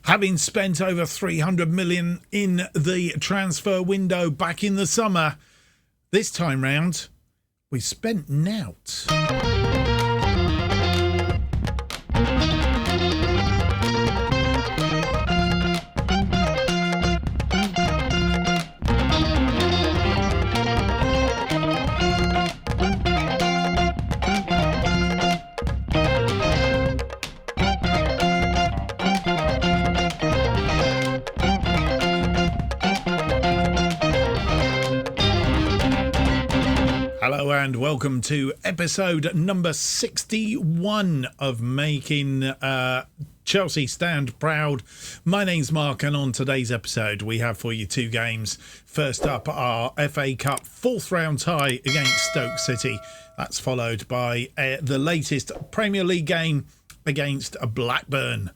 Having spent over 300 million in the transfer window back in the summer, this time round, we spent nought. Hello and welcome to episode number 61 of Making Chelsea Stand Proud. My name's Mark, and on today's episode we have for you two games. First up, our FA Cup fourth round tie against Stoke City. That's followed by the latest Premier League game against Blackburn.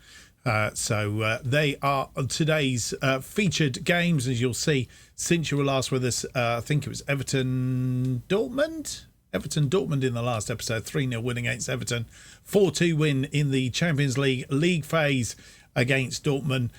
So they are today's featured games, as you'll see. Since you were last with us, I think it was Everton-Dortmund in the last episode. 3-0 win against Everton. 4-2 win in the Champions League phase against Dortmund.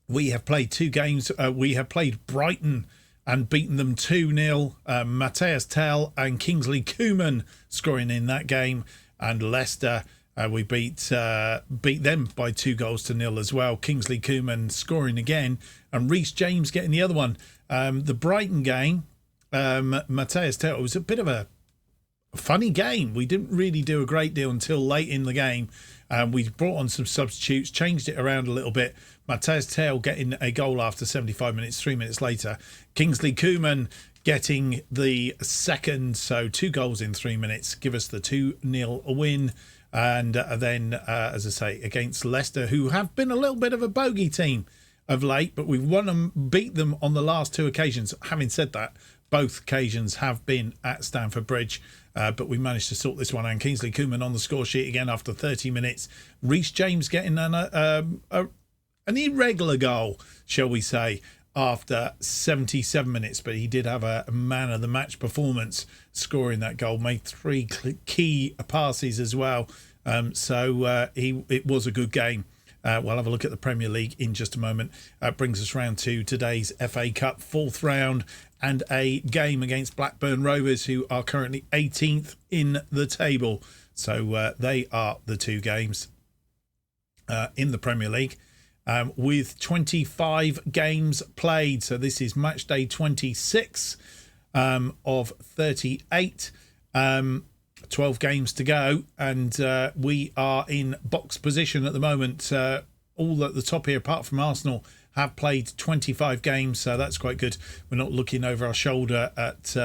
We have played two games. We have played Brighton and beaten them 2-0. Matthias Tell and Kingsley Coman scoring in that game. And Leicester, we beat them by 2-0 as well. Kingsley Coman scoring again, and Reece James getting the other one. The Brighton game, Matthias Tell, was a bit of a funny game. We didn't really do a great deal until late in the game. We brought on some substitutes, changed it around a little bit. Matthias Tell getting a goal after 75 minutes, 3 minutes later. Kingsley Coman getting the second, so 2 goals in 3 minutes, give us the 2-0 win. And then, as I say, against Leicester, who have been a little bit of a bogey team of late, but we've beat them on the last two occasions. Having said that, both occasions have been at Stamford Bridge, but we managed to sort this one out. Kingsley Coman on the score sheet again after 30 minutes. Reece James getting an irregular goal, shall we say, after 77 minutes, but he did have a man of the match performance scoring that goal, made 3 key passes as well. So it was a good game. We'll have a look at the Premier League in just a moment. Brings us round to today's FA Cup fourth round and a game against Blackburn Rovers, who are currently 18th in the table. So they are the two games in the Premier League. With 25 games played. So this is match day 26 of 38. 12 games to go. And we are in box position at the moment. All at the top here, apart from Arsenal, have played 25 games. So that's quite good. We're not looking over our shoulder at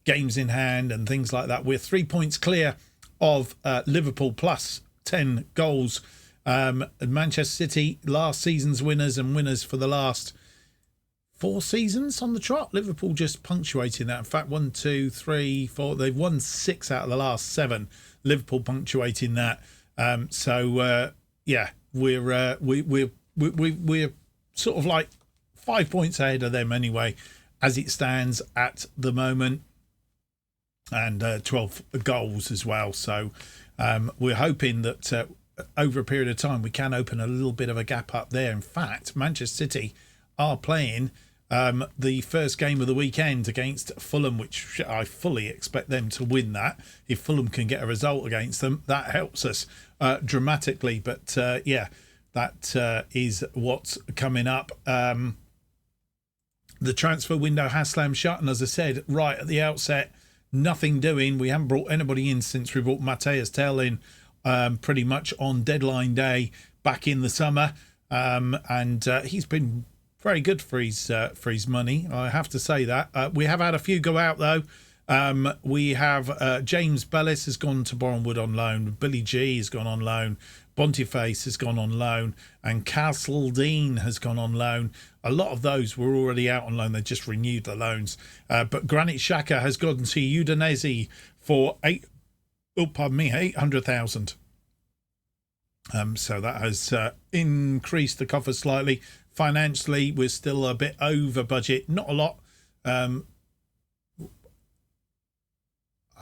games in hand and things like that. We're 3 points clear of Liverpool plus 10 goals. Manchester City, last season's winners and winners for the last 4 seasons on the trot. Liverpool just punctuating that. In fact, 1, 2, 3, 4. They've won 6 out of the last 7. Liverpool punctuating that. Yeah, we're sort of like 5 points ahead of them anyway, as it stands at the moment, and 12 goals as well. So we're hoping that over a period of time we can open a little bit of a gap up there. In fact, Manchester City are playing the first game of the weekend against Fulham, which I fully expect them to win that. If Fulham can get a result against them, that helps us dramatically. But yeah, that is what's coming up. The transfer window has slammed shut, and as I said right at the outset, nothing doing. We haven't brought anybody in since we brought Matthias Tell in pretty much on deadline day back in the summer, and he's been very good for his money, I have to say that. We have had a few go out though. We have James Bellis has gone to Bournemouth on loan, Billy G has gone on loan, Boniface has gone on loan, and Castledine has gone on loan. A lot of those were already out on loan. They just renewed the loans. But Granit Xhaka has gone to Udinese for 800,000. So that has increased the coffers slightly. Financially, we're still a bit over budget. Not a lot.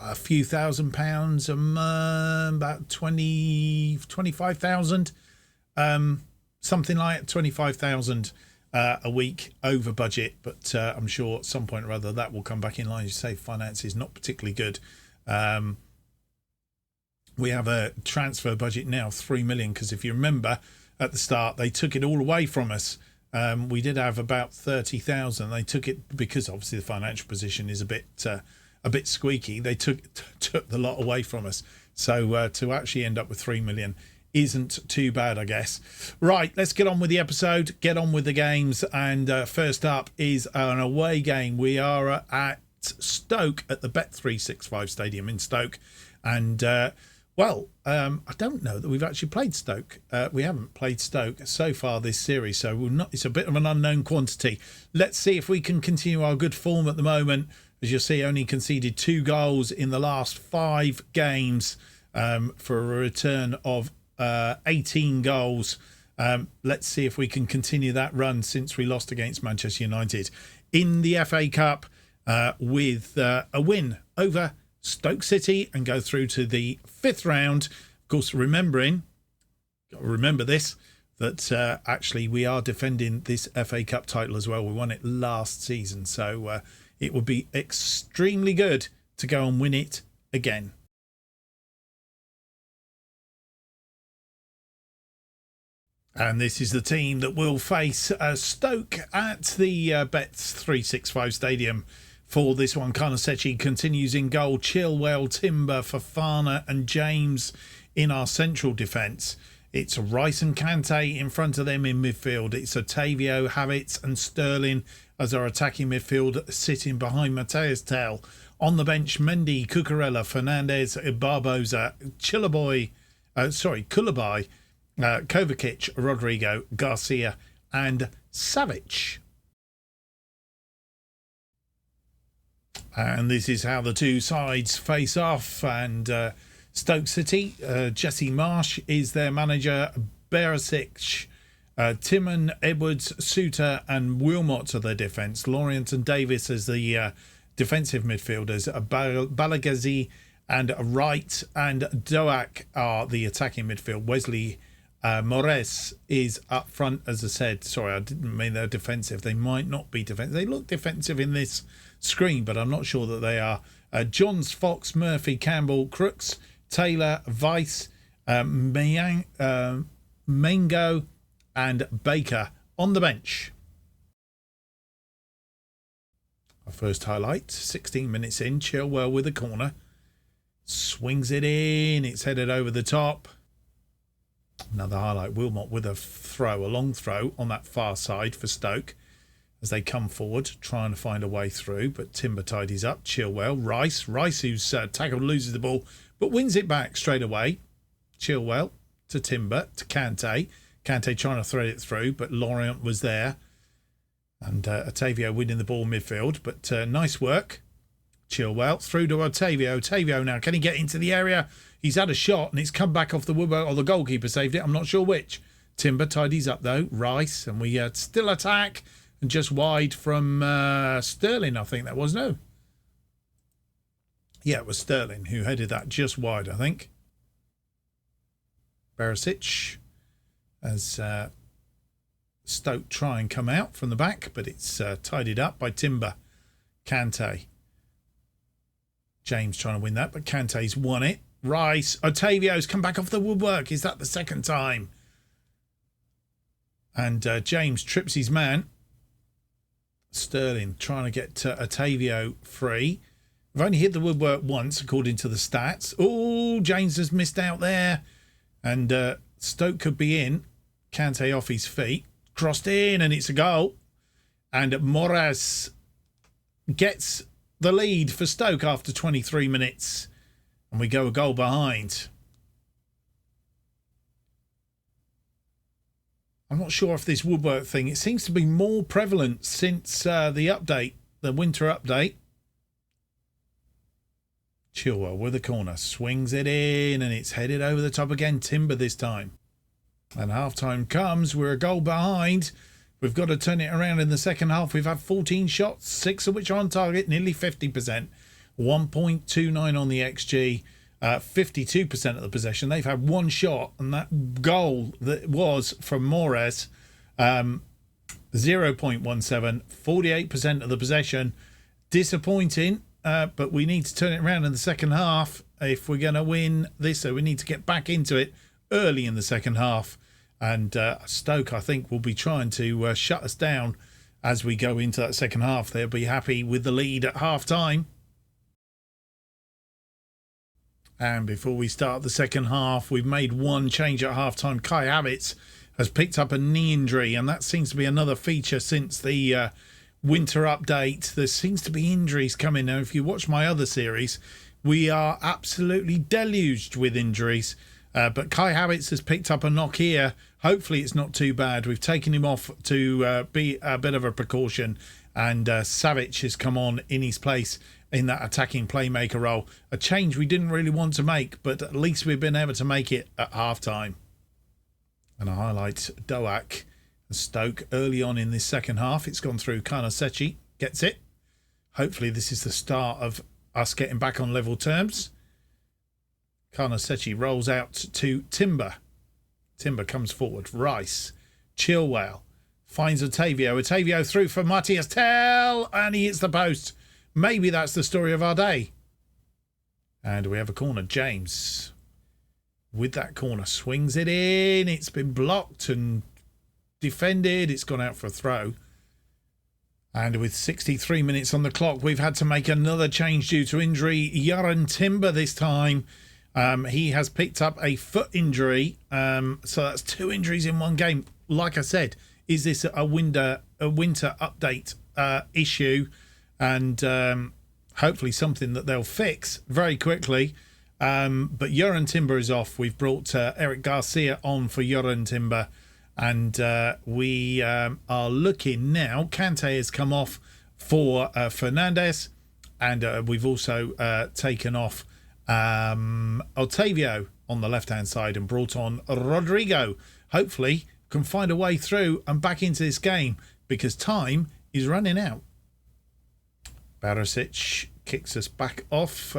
A few £1,000 a month, about 25,000. something like 25,000 a week over budget, but I'm sure at some point or other that will come back in line. As you say, finance is not particularly good. We have a transfer budget now, 3 million, because if you remember at the start, they took it all away from us. We did have about 30,000. They took it because obviously the financial position is a bit squeaky. They took the lot away from us. So to actually end up with 3 million isn't too bad, I guess. Right, let's get on with the episode, get on with the games. And first up is an away game. We are at Stoke at the Bet365 Stadium in Stoke. And I don't know that we've actually played Stoke. We haven't played Stoke so far this series, so it's a bit of an unknown quantity. Let's see if we can continue our good form at the moment. As you'll see, only conceded 2 goals in the last 5 games for a return of 18 goals. Let's see if we can continue that run since we lost against Manchester United in the FA Cup with a win over Stoke City and go through to the 5th round. Of course, remember this, that actually we are defending this FA Cup title as well. We won it last season, so it would be extremely good to go and win it again. And this is the team that will face Stoke at the Bet365 Stadium for this one. Carnasechi continues in goal. Chilwell, Timber, Fofana and James in our central defence. It's Rice and Kante in front of them in midfield. It's Otavio, Havertz and Sterling as our attacking midfield, sitting behind Matthias Tel. On the bench, Mendy, Cucurella, Fernandez, Barbosa, Koulibaly, Kovacic, Rodrigo, Garcia and Savic. And this is how the two sides face off. And Stoke City, Jesse Marsh is their manager. Beresic, Timon, Edwards, Suter and Wilmot are their defence. Lawrence and Davis as the defensive midfielders. Balagazi and Wright and Doak are the attacking midfield. Wesley Moraes is up front, as I said. Sorry, I didn't mean they're defensive. They might not be defensive. They look defensive in this screen, but I'm not sure that they are. Johns, Fox, Murphy, Campbell, Crooks, Taylor, Weiss, Mango and Baker on the bench. Our first highlight, 16 minutes in, Chilwell with a corner. Swings it in, it's headed over the top. Another highlight, Wilmot with a throw, a long throw on that far side for Stoke as they come forward, trying to find a way through, but Timber tidies up. Chilwell, Rice who's tackled, loses the ball, but wins it back straight away. Chilwell to Timber, to Kante. Kante trying to thread it through, but Lorient was there. And Otavio winning the ball midfield, but nice work. Chilwell through to Otavio. Otavio now, can he get into the area? He's had a shot and it's come back off the woodwork, or the goalkeeper saved it. I'm not sure which. Timber tidies up though. Rice, and we still attack. And just wide from Sterling, I think that was. No. Yeah, it was Sterling who headed that just wide, I think. Beresic as Stoke try and come out from the back, but it's tidied up by Timber. Kante. James trying to win that, but Kante's won it. Rice. Otavio's come back off the woodwork. Is that the second time? And James trips his man. Sterling trying to get Otavio free. We've only hit the woodwork once, according to the stats. Oh, James has missed out there. And Stoke could be in. Kante off his feet. Crossed in, and it's a goal. And Moraes gets the lead for Stoke after 23 minutes. And we go a goal behind. I'm not sure if this woodwork thing, it seems to be more prevalent since the update, the winter update. Chilwell with a corner, swings it in, and it's headed over the top again. Timber this time. And half-time comes, we're a goal behind. We've got to turn it around in the second half. We've had 14 shots, 6 of which are on target, nearly 50%. 1.29 on the XG. 52% of the possession. They've had one shot, and that goal that was from Mores, 0.17, 48% of the possession. Disappointing, but we need to turn it around in the second half if we're going to win this. So we need to get back into it early in the second half. And Stoke, I think, will be trying to shut us down as we go into that second half. They'll be happy with the lead at half time. And before we start the second half, we've made one change at half time. Kai Havertz has picked up a knee injury, and that seems to be another feature since the winter update. There seems to be injuries coming. Now, if you watch my other series, we are absolutely deluged with injuries. But Kai Havertz has picked up a knock here. Hopefully it's not too bad. We've taken him off to be a bit of a precaution, and Savic has come on in his place in that attacking playmaker role. A change we didn't really want to make, but at least we've been able to make it at half-time. And I highlight Doak and Stoke early on in this second half. It's gone through. Karnasechi gets it. Hopefully this is the start of us getting back on level terms. Karnasechi rolls out to Timber. Timber comes forward. Rice. Chilwell finds Otavio. Otavio through for Matthias Tell, and he hits the post. Maybe that's the story of our day. And we have a corner. James, with that corner, swings it in. It's been blocked and defended. It's gone out for a throw. And with 63 minutes on the clock, we've had to make another change due to injury. Yaron Timber this time. He has picked up a foot injury. So that's 2 injuries in one game. Like I said, is this a winter update issue? And hopefully something that they'll fix very quickly. But Yaron Timber is off. We've brought Eric Garcia on for Yaron Timber. And we are looking now. Kante has come off for Fernandes. And we've also taken off Otavio on the left-hand side and brought on Rodrigo. Hopefully can find a way through and back into this game because time is running out. Barisic kicks us back off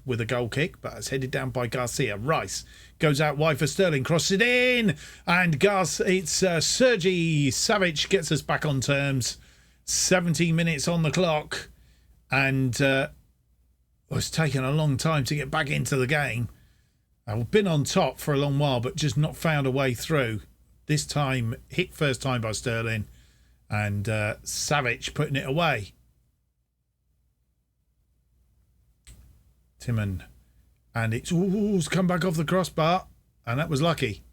with a goal kick, but it's headed down by Garcia. Rice goes out wide for Sterling, crosses it in, and it's Sergi Savic gets us back on terms. 17 minutes on the clock, and it's taken a long time to get back into the game. We've been on top for a long while, but just not found a way through. This time, hit first time by Sterling, and Savic putting it away. Timon, and it's come back off the crossbar, and that was lucky.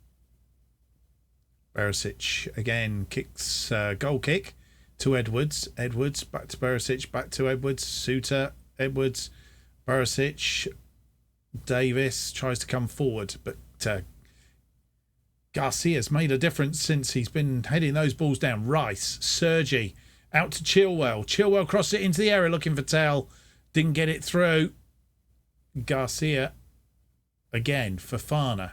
Barisic again kicks, goal kick to Edwards. Edwards back to Barisic, back to Edwards. Suter, Edwards, Barisic, Davis tries to come forward, but Garcia's made a difference since he's been heading those balls down. Rice, Sergi, out to Chilwell. Chilwell crossed it into the area looking for Tell. Didn't get it through. Garcia again, Fofana.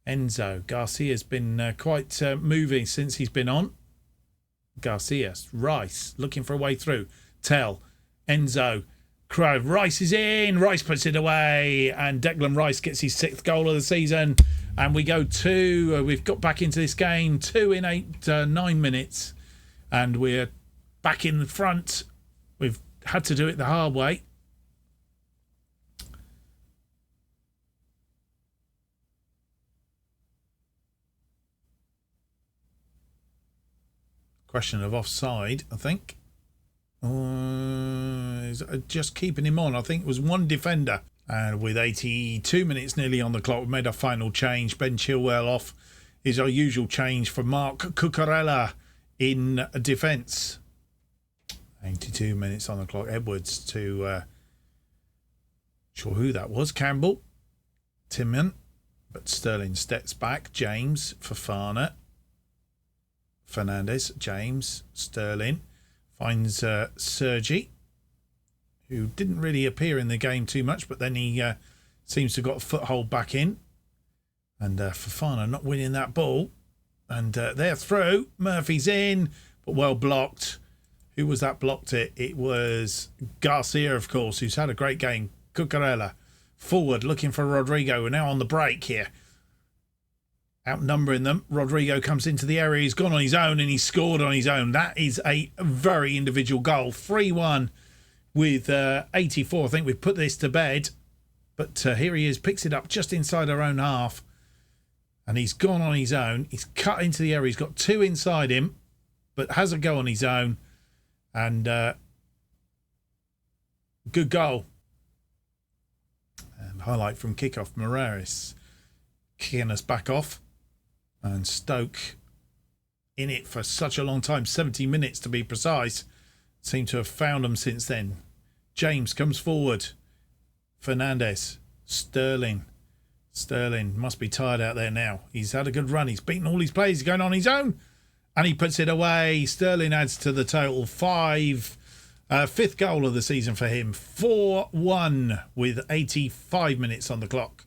Enzo. Garcia's been quite moving since he's been on. Garcia. Rice looking for a way through. Tell. Enzo. Crow. Rice is in. Rice puts it away. And Declan Rice gets his 6th goal of the season. And we go 2. We've got back into this game. 2 in 9 minutes. And we're back in the front. We've had to do it the hard way. Question of offside, I think. Just keeping him on. I think it was one defender. And with 82 minutes nearly on the clock, we made a final change. Ben Chilwell off is our usual change for Mark Cucurella in defence. 82 minutes on the clock. Edwards to, sure who that was, Campbell. Timon. But Sterling steps back. James, Fofana. Fernandes, James, Sterling finds Sergi, who didn't really appear in the game too much, but then he seems to have got a foothold back in. And Fofana not winning that ball. And they're through. Murphy's in, but well blocked. Who was that blocked it? It was Garcia, of course, who's had a great game. Cucurella forward, looking for Rodrigo. We're now on the break here. Outnumbering them. Rodrigo comes into the area. He's gone on his own and he scored on his own. That is a very individual goal. 3-1 with 84. I think we've put this to bed. But here he is, picks it up just inside our own half. And he's gone on his own. He's cut into the area. He's got two inside him, but has a go on his own. And good goal. And highlight from kickoff, Moraes kicking us back off. And Stoke in it for such a long time, 70 minutes to be precise. Seem to have found them since then. James comes forward. Fernandes. Sterling must be tired out there now. He's had a good run. He's beaten all his players. He's going on his own. And he puts it away. Sterling adds to the total. Fifth goal of the season for him. 4-1 with 85 minutes on the clock.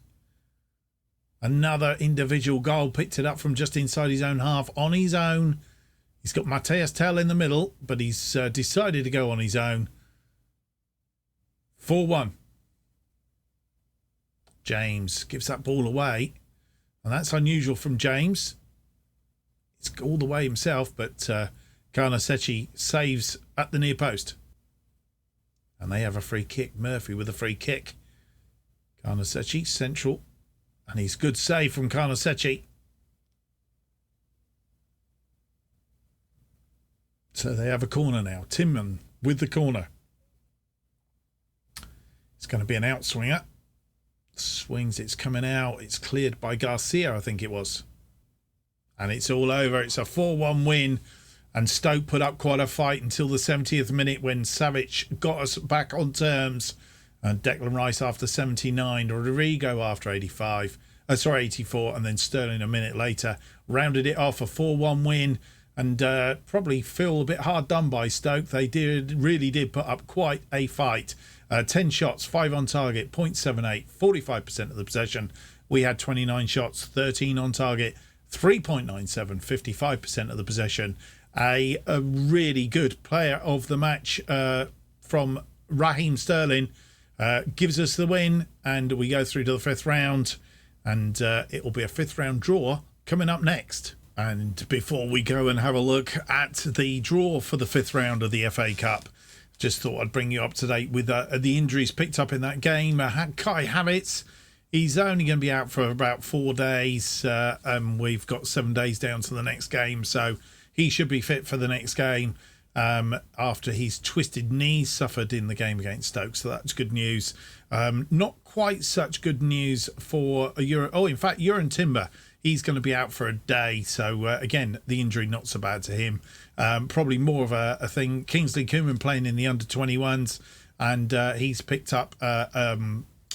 Another individual goal. Picked it up from just inside his own half on his own. He's got Matthias Tell in the middle, but he's decided to go on his own. 4-1. James gives that ball away. And that's unusual from James. It's all the way himself, but Carnasechi saves at the near post. And they have a free kick. Murphy with a free kick. Carnasechi, central. And he's good save from Carnasechi. So they have a corner now. Tinman with the corner. It's going to be an outswinger. Swings, it's coming out. It's cleared by Garcia, I think it was. And it's all over. It's a 4-1 win. And Stoke put up quite a fight until the 70th minute when Savic got us back on terms. And Declan Rice after 79. Rodrigo after 85. 84. And then Sterling a minute later rounded it off. A 4-1 win. And probably feel a bit hard done by Stoke. They really did put up quite a fight. 10 shots, 5 on target, 0.78, 45% of the possession. We had 29 shots, 13 on target, 3.97, 55% of the possession. A really good player of the match from Raheem Sterling gives us the win, and we go through to the 5th round, and it will be a 5th round draw coming up next. And before we go and have a look at the draw for the 5th round of the FA Cup, just thought I'd bring you up to date with the injuries picked up in that game. Kai Havertz, he's only going to be out for about 4 days. We've got 7 days down to the next game, so he should be fit for the next game after his twisted knee suffered in the game against Stoke. So that's good news. Not quite such good news for Euron Timber. He's going to be out for a day. So, again, the injury not so bad to him. Probably more of a thing. Kingsley Coman playing in the under-21s. And he's picked up a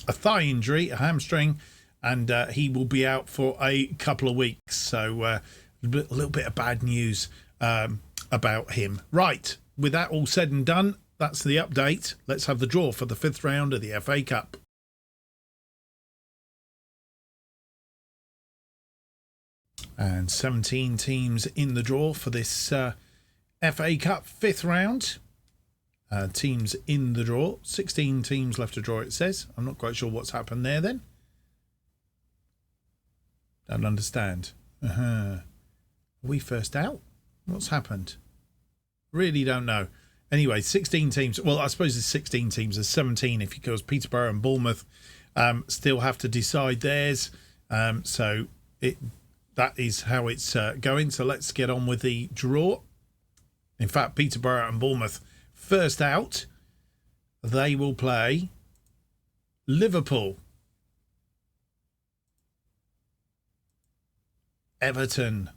thigh injury, a hamstring. And he will be out for a couple of weeks. So, a little bit of bad news about him. Right. With that all said and done, that's the update. Let's have the draw for the 5th round of the FA Cup. And 17 teams in the draw for this FA Cup 5th round. Teams in the draw. 16 teams left to draw, it says. I'm not quite sure what's happened there then. Don't understand. Are we first out? What's happened? Really don't know. Anyway, 16 teams. Well, I suppose it's 16 teams. There's 17 if because Peterborough and Bournemouth still have to decide theirs. So that is how it's going. So let's get on with the draw. In fact, Peterborough and Bournemouth first out. They will play Liverpool. Everton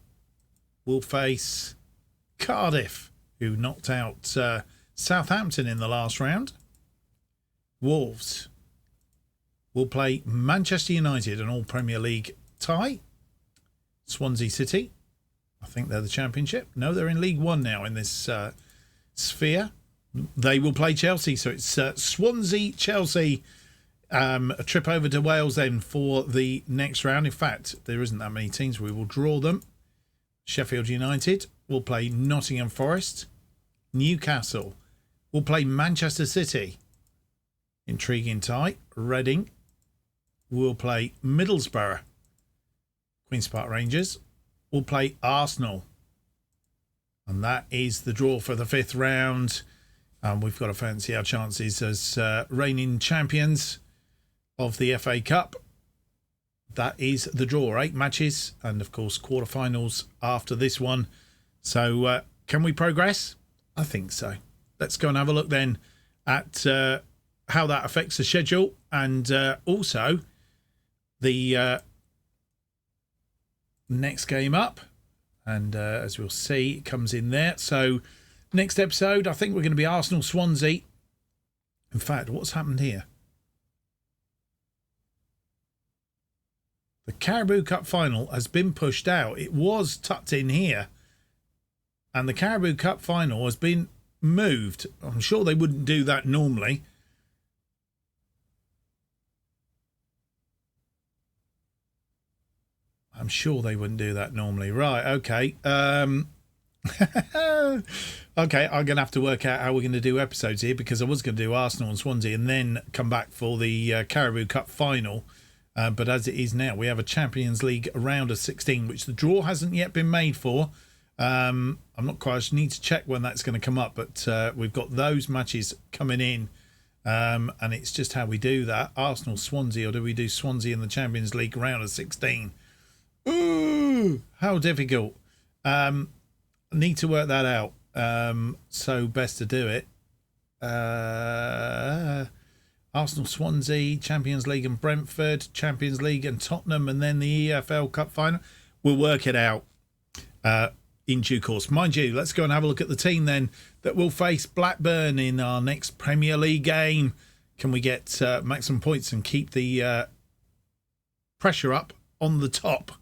will face Cardiff, who knocked out Southampton in the last round. Wolves will play Manchester United, an all-Premier League tie. Swansea City, I think they're the Championship. No, they're in League One now in this sphere. They will play Chelsea. So it's Swansea-Chelsea, a trip over to Wales then for the next round. In fact, there isn't that many teams. We will draw them. Sheffield United will play Nottingham Forest. Newcastle will play Manchester City. Intriguing tie. Reading will play Middlesbrough. Queen's Park Rangers will play Arsenal. And that is the draw for the 5th round. We've got to fancy our chances as reigning champions of the FA Cup. That is the draw. 8 matches and, of course, quarterfinals after this one. So can we progress? I think so. Let's go and have a look then at how that affects the schedule and also the next game up. And as we'll see, it comes in there. So next episode, I think we're going to be Arsenal-Swansea. In fact, what's happened here? The Carabao Cup final has been pushed out. It was tucked in here. And the Carabao Cup final has been moved. I'm sure they wouldn't do that normally. I'm sure they wouldn't do that normally. Right, okay. Okay, I'm going to have to work out how we're going to do episodes here because I was going to do Arsenal and Swansea and then come back for the Carabao Cup final. But as it is now, we have a Champions League round of 16, which the draw hasn't yet been made for. I'm not quite sure. I need to check when that's going to come up, but we've got those matches coming in. And it's just how we do that. Arsenal, Swansea, or do we do Swansea in the Champions League round of 16? Ooh, how difficult. Need to work that out. So best to do it. Arsenal, Swansea, Champions League and Brentford, Champions League and Tottenham, and then the EFL Cup final. We'll work it out in due course. Mind you, let's go and have a look at the team then that will face Blackburn in our next Premier League game. Can we get maximum points and keep the pressure up on the top?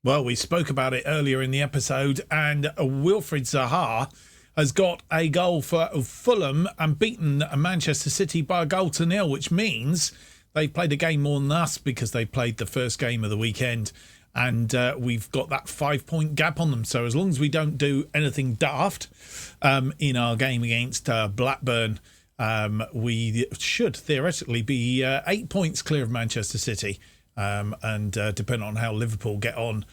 Well, we spoke about it earlier in the episode, and Wilfried Zaha has got a goal for Fulham and beaten Manchester City by 1-0, which means they've played a game more than us because they played the first game of the weekend, and we've got that 5-point gap on them. So as long as we don't do anything daft in our game against Blackburn, we should theoretically be 8 points clear of Manchester City. And depending on how Liverpool get on,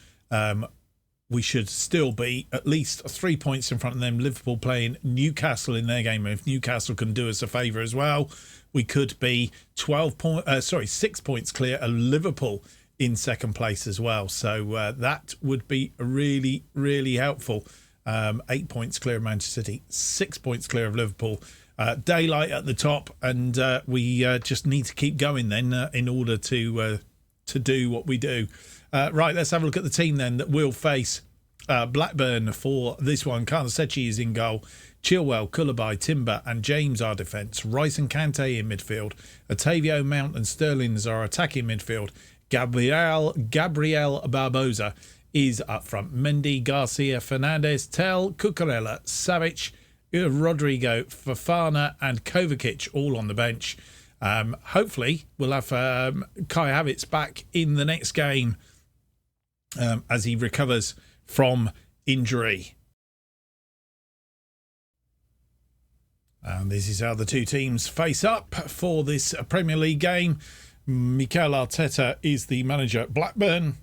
we should still be at least 3 points in front of them. Liverpool playing Newcastle in their game. If Newcastle can do us a favour as well, we could be 6 points clear of Liverpool in second place as well. So that would be really, really helpful. 8 points clear of Manchester City, 6 points clear of Liverpool. Daylight at the top, and we just need to keep going then in order to do what we do. Right, let's have a look at the team then that will face Blackburn for this one. Karnasechi is in goal. Chilwell, Koulibaly, Timber and James are defence. Rice and Kante in midfield. Otavio, Mount and Sterling is our attacking midfield. Gabriel Barbosa is up front. Mendy, Garcia, Fernandes, Tell, Cucurella, Savic, Rodrigo, Fofana and Kovacic all on the bench. Hopefully we'll have Kai Havertz back in the next game as he recovers from injury. And this is how the two teams face up for this Premier League game. Mikel Arteta is the manager at Blackburn,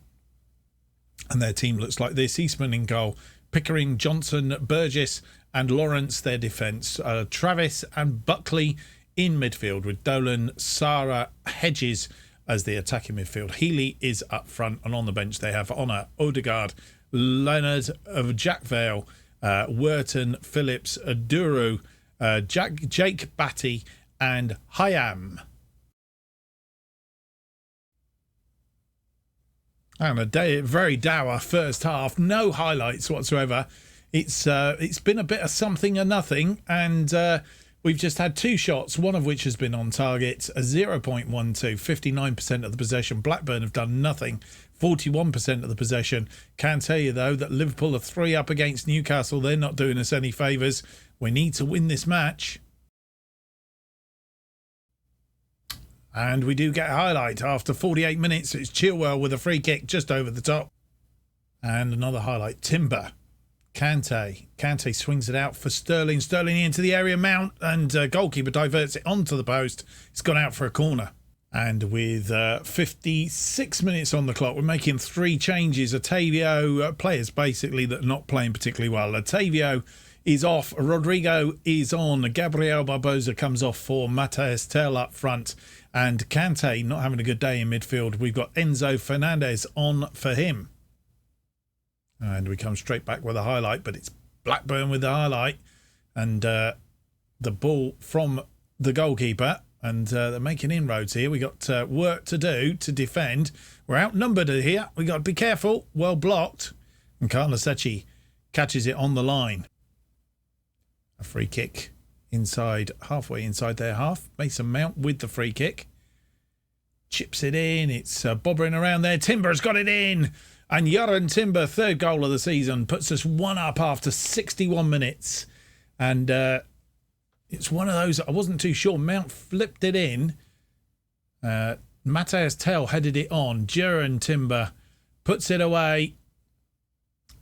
and their team looks like this. Eastman in goal, Pickering, Johnson, Burgess and Lawrence their defence. Travis and Buckley in midfield with Dolan, Sarah, Hedges as the attacking midfield. Healy is up front, and on the bench they have Honor, Odegaard, Leonard, Jack Vale, Wharton, Phillips, Duru, Jake Batty and Hyam. And a very dour first half, no highlights whatsoever. It's been a bit of something or nothing, and we've just had 2 shots, one of which has been on target, a 0.12, 59% of the possession. Blackburn have done nothing, 41% of the possession. Can tell you, though, that Liverpool are 3 up against Newcastle. They're not doing us any favours. We need to win this match. And we do get a highlight after 48 minutes. It's Chilwell with a free kick just over the top. And another highlight, Timber Kante swings it out for Sterling. Sterling into the area, Mount, and goalkeeper diverts it onto the post. It's gone out for a corner. And with 56 minutes on the clock, we're making 3 changes. Otavio, players basically that are not playing particularly well. Otavio is off. Rodrigo is on. Gabriel Barbosa comes off for Matheus Tel up front. And Kante not having a good day in midfield. We've got Enzo Fernandez on for him. And we come straight back with a highlight, but it's Blackburn with the highlight. And the ball from the goalkeeper. And they're making inroads here. We got work to do to defend. We're outnumbered here. We got to be careful. Well blocked. And Carlos Secchi catches it on the line. A free kick inside, halfway inside their half. Mason Mount with the free kick. Chips it in. It's bobbering around there. Timber's got it in. And Jurgen Timber, 3rd goal of the season, puts us 1 up after 61 minutes. And it's one of those, I wasn't too sure. Mount flipped it in. Matheus Tel headed it on. Jurgen Timber puts it away.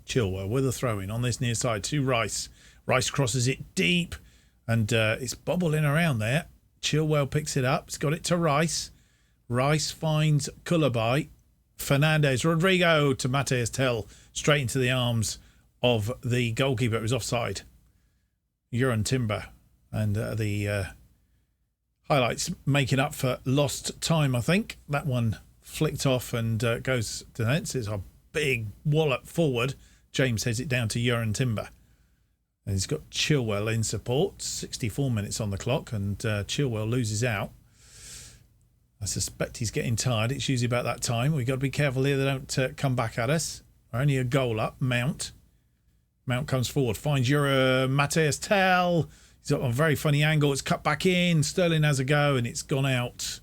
Chilwell with a throw in on this near side to Rice. Rice crosses it deep. And it's bobbling around there. Chilwell picks it up. It's got it to Rice. Rice finds Koulibaly. Fernandez, Rodrigo to Matheus Tel, straight into the arms of the goalkeeper. It was offside. Jurgen Timber. And the highlights making up for lost time, I think. That one flicked off and goes to Nets. It's a big wallop forward. James heads it down to Jurgen Timber. And he's got Chilwell in support. 64 minutes on the clock, and Chilwell loses out. I suspect he's getting tired. It's usually about that time. We've got to be careful here they don't come back at us. We're only a goal up. Mount comes forward. Finds Matheus Tel. He's got a very funny angle. It's cut back in. Sterling has a go, and it's gone out.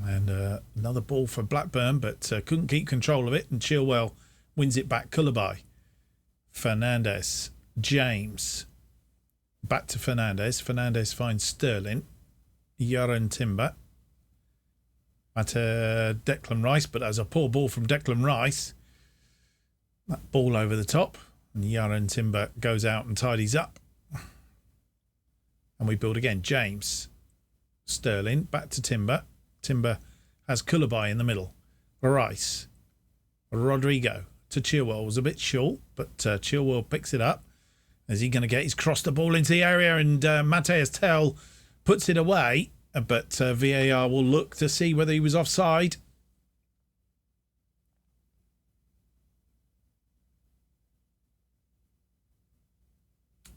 And another ball for Blackburn, but couldn't keep control of it. And Chilwell wins it back. Koulibaly. Fernandez. James. Back to Fernandez. Fernandez finds Sterling. Jurgen Timber. At Declan Rice, but that's a poor ball from Declan Rice. That ball over the top. And Jurgen Timber goes out and tidies up. And we build again. James. Sterling. Back to Timber. Timber has Koulibaly in the middle. Rice. Rodrigo to Chilwell. Was a bit short, but Chilwell picks it up. Is he going to get? He's crossed the ball into the area, and Matheus Tel puts it away. But VAR will look to see whether he was offside.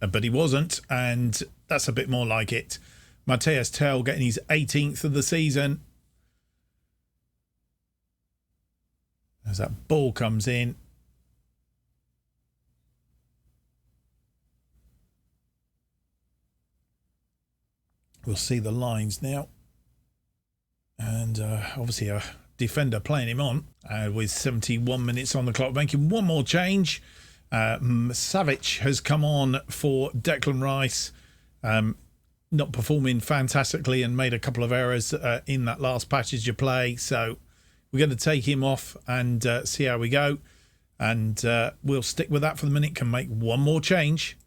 But he wasn't, and that's a bit more like it. Matheus Tel getting his 18th of the season. As that ball comes in. We'll see the lines now. And obviously a defender playing him on with 71 minutes on the clock, making one more change. Savic has come on for Declan Rice. Not performing fantastically and made a couple of errors in that last passage of play. So we're going to take him off and see how we go. And we'll stick with that for the minute. Can make one more change.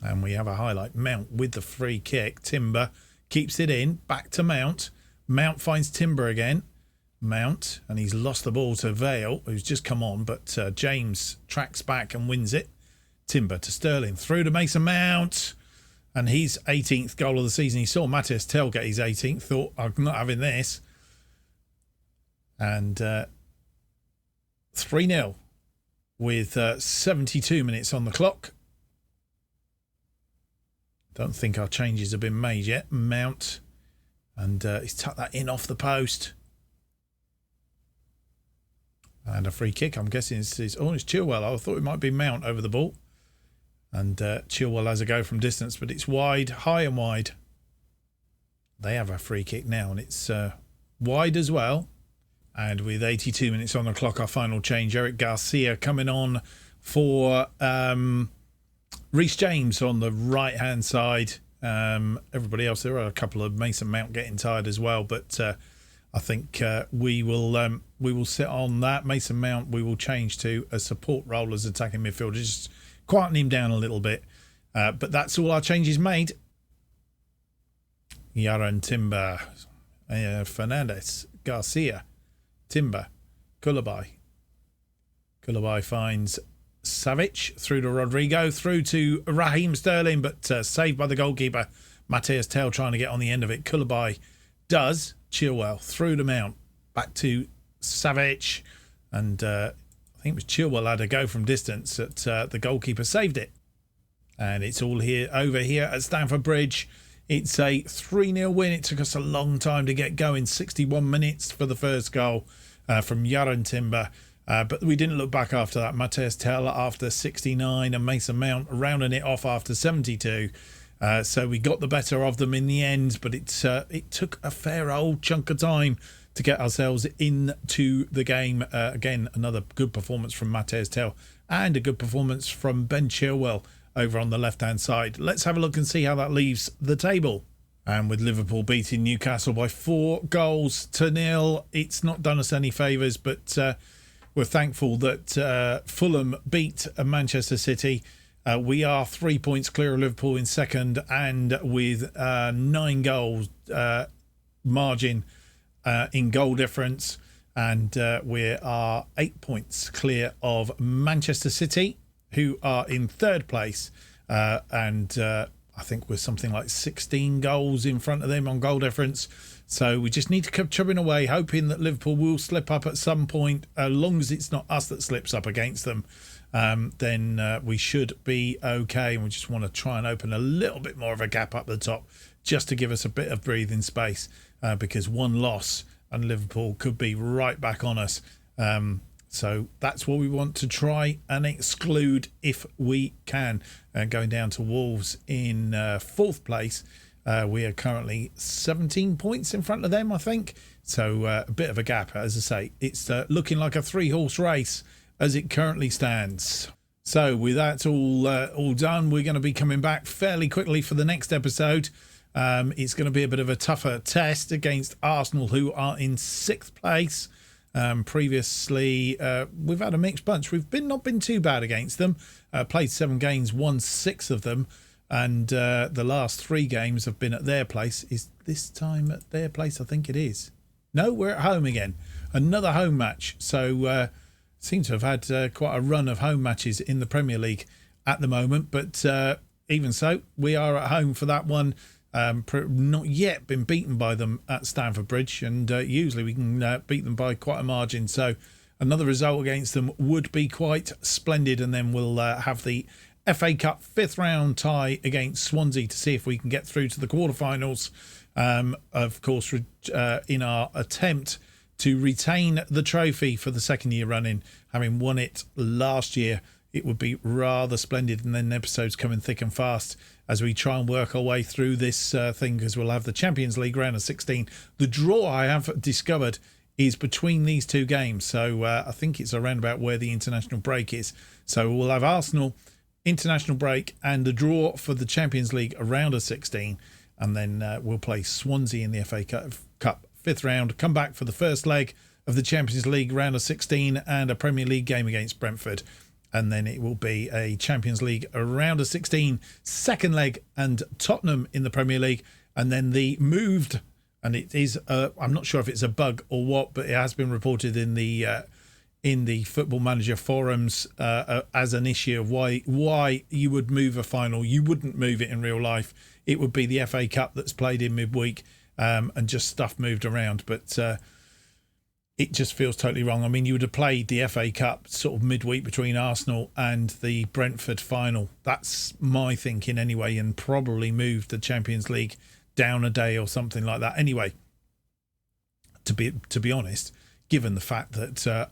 And we have a highlight. Mount with the free kick. Timber keeps it in. Back to Mount. Mount finds Timber again. Mount. And he's lost the ball to Vale, who's just come on. But James tracks back and wins it. Timber to Sterling. Through to Mason Mount. And his 18th goal of the season. He saw Matheus Tel get his 18th. Thought, I'm not having this. And 3-0 with 72 minutes on the clock. Don't think our changes have been made yet. Mount. And he's tucked that in off the post. And a free kick. I'm guessing it's Chilwell. I thought it might be Mount over the ball. And Chilwell has a go from distance, but it's wide, high and wide. They have a free kick now, and it's wide as well. And with 82 minutes on the clock, our final change. Eric Garcia coming on for Reece James on the right-hand side. Everybody else, there are a couple of Mason Mount getting tired as well. But I think we will sit on that. Mason Mount we will change to a support role as attacking midfielder, just quieten him down a little bit. But that's all our changes made. Yaran Timber, Fernandez, Garcia, Timber, Koulibaly. Koulibaly finds Savic through to Rodrigo, through to Raheem Sterling, but saved by the goalkeeper. Matthias Tell trying to get on the end of it. Koulibaly does. Chilwell through to Mount, back to Savic, and I think it was Chilwell had a go from distance, but the goalkeeper saved it. And it's all here over here at Stamford Bridge. It's a 3-0 win. It took us a long time to get going. 61 minutes for the first goal from Yaran Timber. But we didn't look back after that. Matthias Tell after 69 and Mason Mount rounding it off after 72. So we got the better of them in the end, but it took a fair old chunk of time to get ourselves into the game. Again, another good performance from Matthias Tell and a good performance from Ben Chilwell over on the left-hand side. Let's have a look and see how that leaves the table. And with Liverpool beating Newcastle by 4-0, it's not done us any favours, but we're thankful that Fulham beat Manchester City. We are 3 points clear of Liverpool in second, and with 9 goals margin in goal difference, and we are 8 points clear of Manchester City, who are in third place, and I think we're something like 16 goals in front of them on goal difference. So we just need to keep chubbing away, hoping that Liverpool will slip up at some point. As long as it's not us that slips up against them, then we should be okay. And we just want to try and open a little bit more of a gap up the top, just to give us a bit of breathing space, because one loss and Liverpool could be right back on us. So that's what we want to try and exclude if we can. Going down to Wolves in fourth place. We are currently 17 points in front of them, I think. So a bit of a gap, as I say. It's looking like a 3-horse race as it currently stands. So with that all done, we're going to be coming back fairly quickly for the next episode. It's going to be a bit of a tougher test against Arsenal, who are in 6th place. Previously, we've had a mixed bunch. We've not been too bad against them. Played 7 games, won 6 of them. And the last 3 games have been at their place. Is this time at their place? I think it is. No, we're at home again. Another home match. So seem to have had quite a run of home matches in the Premier League at the moment. But even so, we are at home for that one. Not yet been beaten by them at Stamford Bridge. And usually we can beat them by quite a margin. So another result against them would be quite splendid. And then we'll have the FA Cup 5th round tie against Swansea to see if we can get through to the quarterfinals. Of course, in our attempt to retain the trophy for the 2nd year running, having won it last year, it would be rather splendid. And then episodes coming thick and fast as we try and work our way through this thing, because we'll have the Champions League round of 16. The draw, I have discovered, is between these 2 games. So I think it's around about where the international break is. So we'll have Arsenal, international break, and the draw for the Champions League round of 16, and then we'll play Swansea in the FA Cup 5th round, come back for the first leg of the Champions League round of 16 and a Premier League game against Brentford, and then it will be a Champions League round of 16 second leg and Tottenham in the Premier League, and then the moved, and it is I'm not sure if it's a bug or what, but it has been reported in the Football Manager forums as an issue of why you would move a final. You wouldn't move it in real life. It would be the FA Cup that's played in midweek, and just stuff moved around. But it just feels totally wrong. I mean, you would have played the FA Cup sort of midweek between Arsenal and the Brentford final. That's my thinking anyway, and probably moved the Champions League down a day or something like that. Anyway, to be honest, given the fact that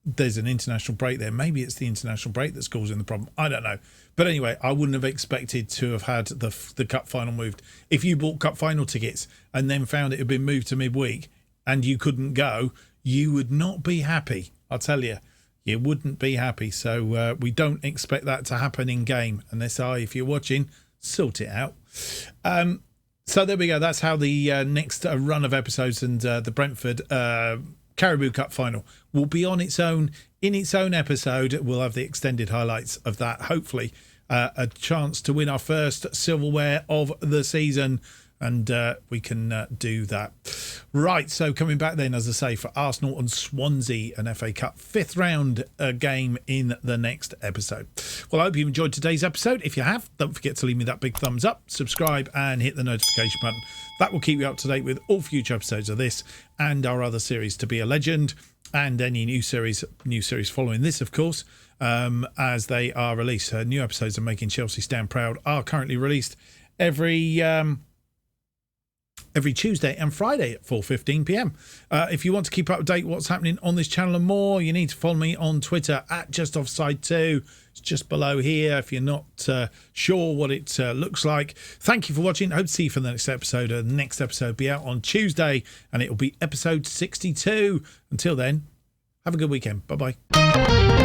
there's an international break there, maybe it's the international break that's causing the problem. I don't know. But anyway, I wouldn't have expected to have had the cup final moved. If you bought cup final tickets and then found it had been moved to midweek and you couldn't go, you would not be happy. I'll tell you, you wouldn't be happy. So we don't expect that to happen in game. And SI, if you're watching, sort it out. So there we go. That's how the next run of episodes and the Brentford Caribou Cup final will be on its own, in its own episode. We'll have the extended highlights of that. Hopefully a chance to win our first silverware of the season. And we can do that. Right, so coming back then, as I say, for Arsenal and Swansea, an FA Cup 5th round game in the next episode. Well, I hope you enjoyed today's episode. If you have, don't forget to leave me that big thumbs up, subscribe and hit the notification button. That will keep you up to date with all future episodes of this and our other series, To Be a Legend, and any new series following this, of course, as they are released. New episodes of Making Chelsea Stand Proud are currently released every Tuesday and Friday at 4:15 p.m. If you want to keep up to date what's happening on this channel and more, you need to follow me on Twitter at JustOffside2. It's just below here if you're not sure what it looks like. Thank you for watching. Hope to see you for the next episode. The next episode will be out on Tuesday and it will be episode 62. Until then, have a good weekend. Bye-bye.